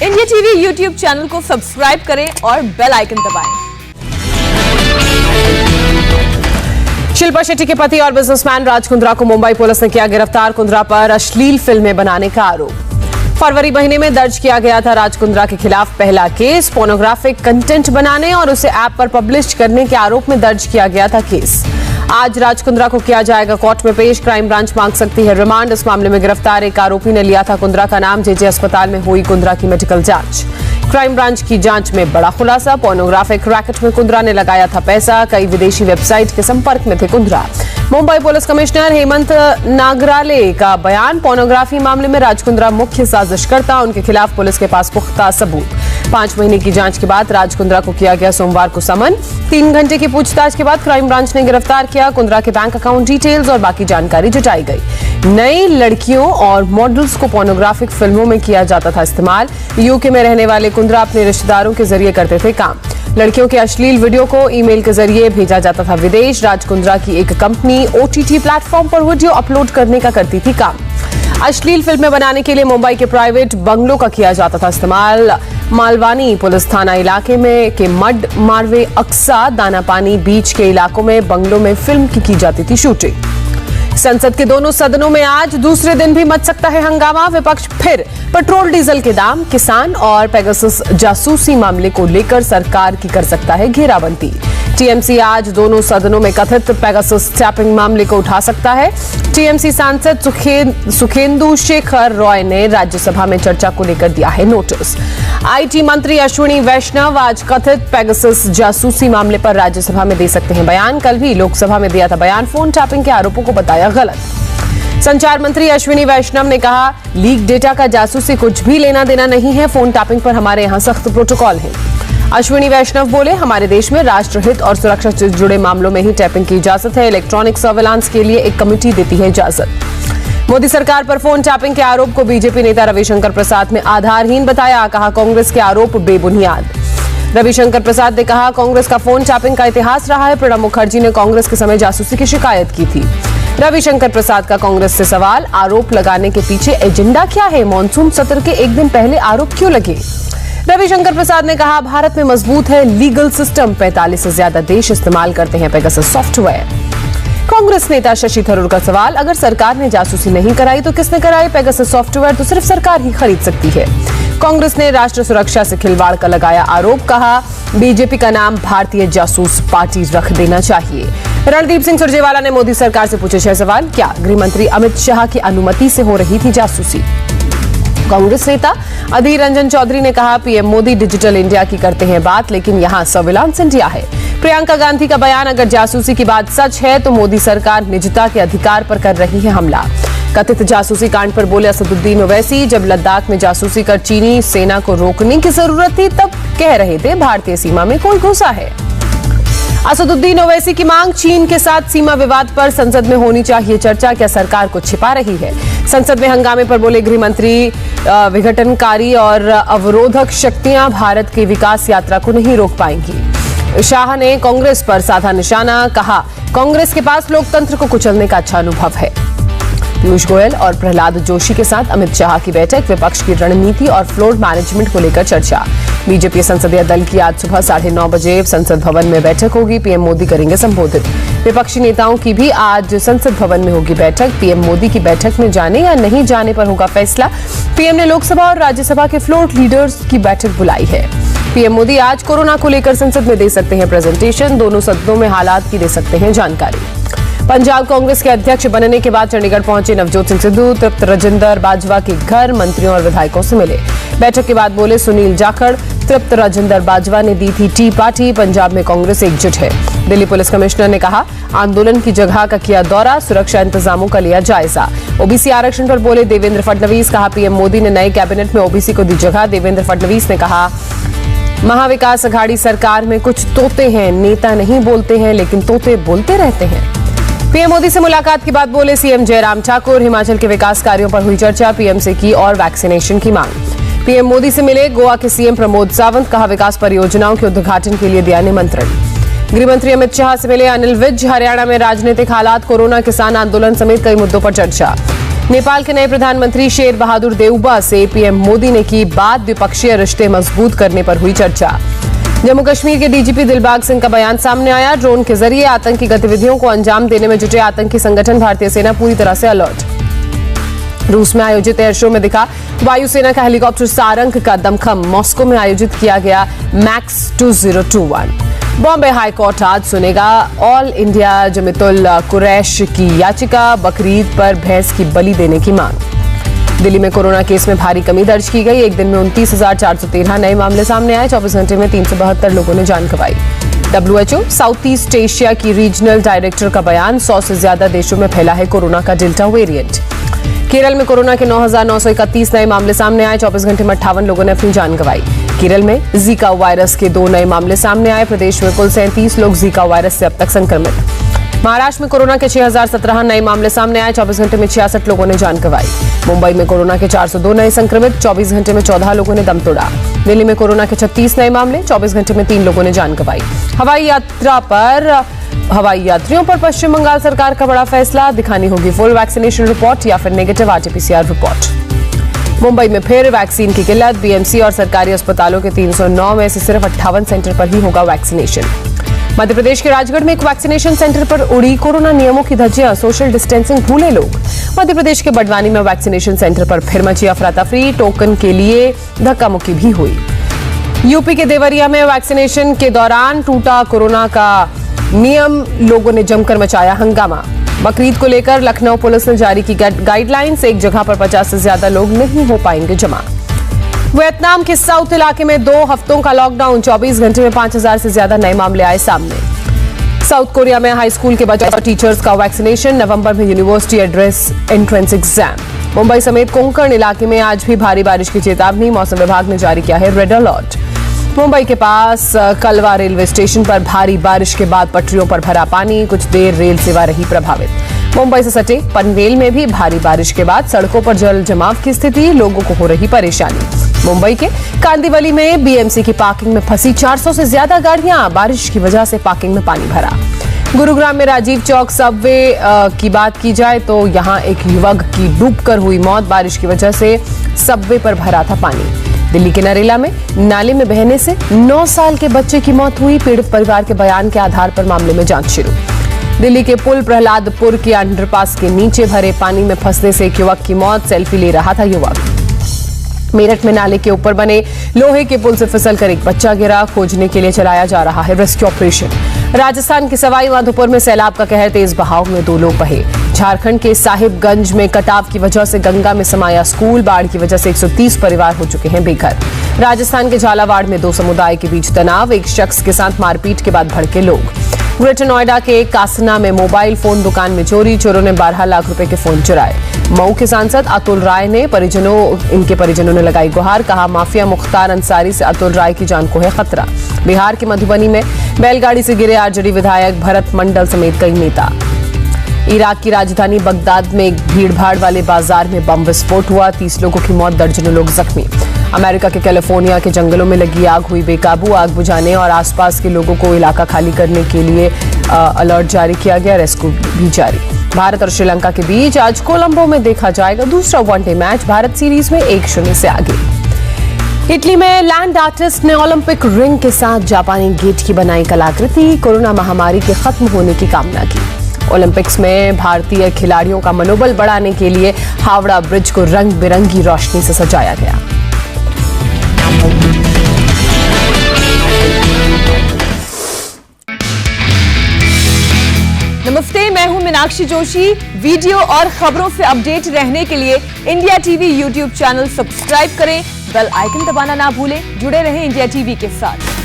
India TV YouTube channel को subscribe करें और बेल आइकन दबाएं। शिल्पा शेट्टी के पति और बिजनेसमैन राज कुंद्रा को मुंबई पुलिस ने किया गिरफ्तार। कुंद्रा पर अश्लील फिल्में बनाने का आरोप। फरवरी महीने में दर्ज किया गया था राज कुंद्रा के खिलाफ पहला केस। पोर्नोग्राफिक कंटेंट बनाने और उसे ऐप पर पब्लिश करने के आरोप में दर्ज किया गया था केस। आज राज कुंद्रा को किया जाएगा कोर्ट में पेश। क्राइम ब्रांच मांग सकती है रिमांड। इस मामले में गिरफ्तार एक आरोपी ने लिया था कुंद्रा का नाम। जेजे अस्पताल में हुई कुंद्रा की मेडिकल जांच। क्राइम ब्रांच की जांच में बड़ा खुलासा। पोर्नोग्राफिक रैकेट में कुंद्रा ने लगाया था पैसा। कई विदेशी वेबसाइट के संपर्क में थे कुंद्रा। मुंबई पुलिस कमिश्नर हेमंत नागराले का बयान। पोर्नोग्राफी मामले में राज कुंद्रा मुख्य साजिशकर्ता। उनके खिलाफ पुलिस के पास पुख्ता सबूत। 5 महीने की जांच के बाद राज कुंद्रा को किया गया सोमवार को समन। 3 घंटे की पूछताछ के बाद क्राइम ब्रांच ने गिरफ्तार किया। कुंद्रा के बैंक अकाउंट डिटेल्स और बाकी जानकारी जुटाई गई। नई लड़कियों और मॉडल्स को पोर्नोग्राफिक फिल्मों में किया जाता था इस्तेमाल। यूके में रहने वाले कुंद्रा अपने रिश्तेदारों के जरिए करते थे काम। लड़कियों के अश्लील वीडियो को ईमेल के जरिए भेजा जाता था विदेश। राज कुंद्रा की एक कंपनी ओटीटी प्लेटफॉर्म पर वीडियो अपलोड करने का करती थी काम। अश्लील फिल्में बनाने के लिए मुंबई के प्राइवेट बंगलों का किया जाता था इस्तेमाल। मालवानी पुलिस थाना इलाके में के मड मारवे अक्सा दानापानी बीच के इलाकों में बंगलों में फिल्म की जाती थी शूटिंग। संसद के दोनों सदनों में आज दूसरे दिन भी मच सकता है हंगामा। विपक्ष फिर पेट्रोल डीजल के दाम, किसान और पेगासस जासूसी मामले को लेकर सरकार की कर सकता है घेराबंदी। टीएमसी आज दोनों सदनों में कथित पेगासस टैपिंग मामले को उठा सकता है। टीएमसी सांसद सुखेंदु शेखर रॉय ने राज्यसभा में चर्चा को लेकर दिया है नोटिस। आईटी मंत्री अश्विनी वैष्णव आज कथित पेगासस जासूसी मामले पर राज्यसभा में दे सकते हैं बयान। कल भी लोकसभा में दिया था बयान। फोन टैपिंग के आरोपों को बताया गलत। संचार मंत्री अश्विनी वैष्णव ने कहा, लीक डेटा का जासूसी कुछ भी लेना देना नहीं है। फोन टैपिंग पर हमारे यहां सख्त प्रोटोकॉल है। अश्विनी वैष्णव बोले, हमारे देश में राष्ट्रहित और सुरक्षा से जुड़े मामलों में ही टैपिंग की इजाजत है। इलेक्ट्रॉनिक सर्विलांस के लिए एक कमेटी देती है इजाजत। मोदी सरकार पर फोन टैपिंग के आरोप को बीजेपी नेता रविशंकर प्रसाद ने आधारहीन बताया। कहा, कांग्रेस के आरोप बेबुनियाद। रविशंकर प्रसाद ने कहा, कांग्रेस का फोन टैपिंग का इतिहास रहा है। प्रणब मुखर्जी ने कांग्रेस के समय जासूसी की शिकायत की थी। रविशंकर प्रसाद का कांग्रेस से सवाल, आरोप लगाने के पीछे एजेंडा क्या है? मॉनसून सत्र के एक दिन पहले आरोप क्यों लगे? रविशंकर प्रसाद ने कहा, भारत में मजबूत है लीगल सिस्टम। 45 से ज्यादा देश इस्तेमाल करते हैं पेगासस सॉफ्टवेयर। कांग्रेस नेता शशि थरूर का सवाल, अगर सरकार ने जासूसी नहीं कराई तो किसने कराई? पेगासस सॉफ्टवेयर तो सिर्फ सरकार ही खरीद सकती है। कांग्रेस ने राष्ट्र सुरक्षा से खिलवाड़ का लगाया आरोप। कहा, बीजेपी का नाम भारतीय जासूस पार्टी रख देना चाहिए। रणदीप सिंह सुरजेवाला ने मोदी सरकार से पूछे 6 सवाल। क्या गृह मंत्री अमित शाह की अनुमति से हो रही थी जासूसी? कांग्रेस नेता अधीर रंजन चौधरी ने कहा, पीएम मोदी डिजिटल इंडिया की करते हैं बात, लेकिन यहाँ सर्विलांस इंडिया है। प्रियंका गांधी का बयान, अगर जासूसी की बात सच है तो मोदी सरकार निजता के अधिकार पर कर रही है हमला। कथित जासूसी कांड पर बोले असदुद्दीन ओवैसी, जब लद्दाख में जासूसी कर चीनी सेना को रोकने की जरूरत थी तब कह रहे थे भारतीय सीमा में कोई घुसा है। असदुद्दीन ओवैसी की मांग, चीन के साथ सीमा विवाद पर संसद में होनी चाहिए चर्चा। क्या सरकार को छिपा रही है? संसद में हंगामे पर बोले गृह मंत्री, विघटनकारी और अवरोधक शक्तियां भारत की विकास यात्रा को नहीं रोक पाएंगी। शाह ने कांग्रेस पर साधा निशाना। कहा, कांग्रेस के पास लोकतंत्र को कुचलने का अच्छा अनुभव है। पीयूष गोयल और प्रहलाद जोशी के साथ अमित शाह की बैठक। विपक्ष की रणनीति और फ्लोर मैनेजमेंट को लेकर चर्चा। बीजेपी संसदीय दल की आज सुबह 9:30 बजे संसद भवन में बैठक होगी। पीएम मोदी करेंगे संबोधित। विपक्षी नेताओं की भी आज संसद भवन में होगी बैठक। पीएम मोदी की बैठक में जाने या नहीं जाने पर होगा फैसला। पीएम ने लोकसभा और राज्यसभा के फ्लोर लीडर्स की बैठक बुलाई है। पीएम मोदी आज कोरोना को लेकर संसद में दे सकते हैं प्रेजेंटेशन। दोनों सदनों में हालात की दे सकते हैं जानकारी। पंजाब कांग्रेस के अध्यक्ष बनने के बाद चंडीगढ़ पहुंचे नवजोत सिंह सिद्धू। तृप्त राजेंद्र बाजवा के घर मंत्रियों और विधायकों से मिले। बैठक के बाद बोले सुनील जाखड़, तृप्त राजेंद्र बाजवा ने दी थी टी पार्टी। पंजाब में कांग्रेस एकजुट है। दिल्ली पुलिस कमिश्नर ने कहा, आंदोलन की जगह का किया दौरा, सुरक्षा इंतजामों का लिया जायजा। ओबीसी आरक्षण पर बोले देवेंद्र फडणवीस। कहा, पीएम मोदी ने नए कैबिनेट में ओबीसी को दी जगह। देवेंद्र फडणवीस ने कहा, महाविकास अघाड़ी सरकार में कुछ तोते हैं, नेता नहीं बोलते हैं लेकिन तोते बोलते रहते हैं। पीएम मोदी से मुलाकात के बाद बोले सीएम जयराम ठाकुर। हिमाचल के विकास कार्यों पर हुई चर्चा। पीएम से की और वैक्सीनेशन की मांग। पीएम मोदी से मिले गोवा के सीएम प्रमोद सावंत। कहा, विकास परियोजनाओं के उद्घाटन के लिए दिया निमंत्रण। गृह मंत्री अमित शाह से मिले अनिल विज। हरियाणा में राजनीतिक हालात, कोरोना, किसान आंदोलन समेत कई मुद्दों पर चर्चा। नेपाल के नए प्रधानमंत्री शेर बहादुर देउबा से पीएम मोदी ने की बात, द्विपक्षीय रिश्ते मजबूत करने पर हुई चर्चा। जम्मू कश्मीर के डीजीपी दिलबाग सिंह का बयान सामने आया, ड्रोन के जरिए आतंकी गतिविधियों को अंजाम देने में जुटे आतंकी संगठन भारतीय सेना पूरी तरह से अलर्ट। रूस में आयोजित एयर शो में दिखा वायुसेना का हेलीकॉप्टर सारंग का दमखम, मॉस्को में आयोजित किया गया मैक्स 2021। बॉम्बे हाई कोर्ट आज सुनेगा ऑल इंडिया जमीतुल कुरैश की याचिका, बकरीद पर भैंस की बलि देने की मांग। दिल्ली में कोरोना केस में भारी कमी दर्ज की गई, एक दिन में 29,413 नए मामले सामने आए, 24 घंटे में 372 लोगों ने जान गंवाई। WHO साउथ ईस्ट एशिया की रीजनल डायरेक्टर का बयान, 100 से ज्यादा देशों में फैला है कोरोना का डेल्टा वेरिएंट। केरल में कोरोना के 9,931 नए मामले सामने आए, 24 घंटे में 58 लोगों ने अपनी जान गंवाई। केरल में जीका वायरस के 2 नए मामले सामने आए, प्रदेश में कुल 37 लोग जीका वायरस से अब तक संक्रमित। महाराष्ट्र में कोरोना के 6,017 नए मामले सामने आए, 24 घंटे में 66 लोगों ने जान गंवाई। मुंबई में कोरोना के 402 नए संक्रमित, 24 घंटे में 14 लोगों ने दम तोड़ा। दिल्ली में कोरोना के 36 नए मामले, 24 घंटे में 3 लोगों ने जान गंवाई। हवाई यात्रियों पर पश्चिम बंगाल सरकार का बड़ा फैसला, दिखानी होगी फुल वैक्सीनेशन रिपोर्ट या फिर नेगेटिव RT-PCR रिपोर्ट। मुंबई में फिर वैक्सीन की किल्लत, बीएमसी और सरकारी अस्पतालों के 309 में से सिर्फ 58 सेंटर पर ही होगा वैक्सीनेशन। मध्य प्रदेश के राजगढ़ में एक वैक्सीनेशन सेंटर पर उड़ी कोरोना नियमों की धज्जियां, सोशल डिस्टेंसिंग भूले लोग। मध्य प्रदेश के बड़वानी में वैक्सीनेशन सेंटर पर फिर मची अफरा तफरी, टोकन के लिए धक्का मुक्की भी हुई। यूपी के देवरिया में वैक्सीनेशन के दौरान टूटा कोरोना का नियम, लोगों ने जमकर मचाया हंगामा। बकरीद को लेकर लखनऊ पुलिस ने जारी की गाइडलाइंस, एक जगह पर 50 से ज्यादा लोग नहीं हो पाएंगे जमा। वियतनाम के साउथ इलाके में 2 हफ्तों का लॉकडाउन, 24 घंटे में 5,000 से ज्यादा नए मामले आए सामने। साउथ कोरिया में हाई स्कूल के बच्चों और टीचर्स का वैक्सीनेशन, नवंबर में यूनिवर्सिटी एंट्रेंस एग्जाम। मुंबई समेत कोंकण इलाके में आज भी भारी बारिश की चेतावनी, मौसम विभाग ने जारी किया है रेड अलर्ट। मुंबई के पास कलवा रेलवे स्टेशन पर भारी बारिश के बाद पटरियों पर भरा पानी, कुछ देर रेल सेवा रही प्रभावित। मुंबई से सटे पनवेल में भी भारी बारिश के बाद सड़कों पर जल जमाव की स्थिति, लोगों को हो रही परेशानी। मुंबई के कांदिवली में बीएमसी की पार्किंग में फंसी 400 से ज्यादा गाड़ियां, बारिश की वजह से पार्किंग में पानी भरा। गुरुग्राम में राजीव चौक सबवे की बात की जाए तो यहां एक युवक की डूबकर हुई मौत, बारिश की वजह से सबवे पर भरा था पानी। दिल्ली के नरेला में नाले में बहने से 9 साल के बच्चे की मौत हुई, पीड़ित परिवार के बयान के आधार पर मामले में जांच शुरू। दिल्ली के पुल प्रहलादपुर के अंडरपास के नीचे भरे पानी में फंसने से एक युवक की मौत, सेल्फी ले रहा था युवक। मेरठ में नाले के ऊपर बने लोहे के पुल से फिसलकर एक बच्चा गिरा, खोजने के लिए चलाया जा रहा है रेस्क्यू ऑपरेशन। राजस्थान के सवाई माधोपुर में सैलाब का कहर, तेज बहाव में 2 लोग बहे। झारखंड के साहिबगंज में कटाव की वजह से गंगा में समाया स्कूल, बाढ़ की वजह से 130 परिवार हो चुके हैं बेघर। राजस्थान के झालावाड़ में 2 समुदाय के बीच तनाव, एक शख्स के साथ मारपीट के बाद भड़के लोग। ग्रेटर नोएडा के कासना में मोबाइल फोन दुकान में चोरी, चोरों ने 12 लाख रुपए के फोन चुराए। मऊ के सांसद अतुल राय ने इनके परिजनों ने लगाई गुहार, कहा माफिया मुख्तार अंसारी से अतुल राय की जान को है खतरा। बिहार के मधुबनी में बैलगाड़ी से गिरे आरजेडी विधायक भरत मंडल समेत कई नेता। इराक की राजधानी बगदाद में एक भीड़भाड़ वाले बाजार में बम विस्फोट हुआ, 30 लोगों की मौत, दर्जनों लोग जख्मी। अमेरिका के कैलिफोर्निया के जंगलों में लगी आग हुई बेकाबू, आग बुझाने और आसपास के लोगों को इलाका खाली करने के लिए अलर्ट जारी किया गया, रेस्क्यू भी जारी। भारत और श्रीलंका के बीच आज कोलंबो में देखा जाएगा दूसरा वनडे मैच, भारत सीरीज में 1-0 से आगे। इटली में लैंड आर्टिस्ट ने ओलंपिक रिंग के साथ जापानी गेट की बनाई कलाकृति, कोरोना महामारी के खत्म होने की कामना की। ओलंपिक्स में भारतीय खिलाड़ियों का मनोबल बढ़ाने के लिए हावड़ा ब्रिज को रंग बिरंगी रोशनी से सजाया गया। नमस्ते, मैं हूं मीनाक्षी जोशी। वीडियो और खबरों से अपडेट रहने के लिए India TV YouTube channel subscribe करें, बेल आइकन दबाना ना भूलें। जुड़े रहें इंडिया टीवी के साथ।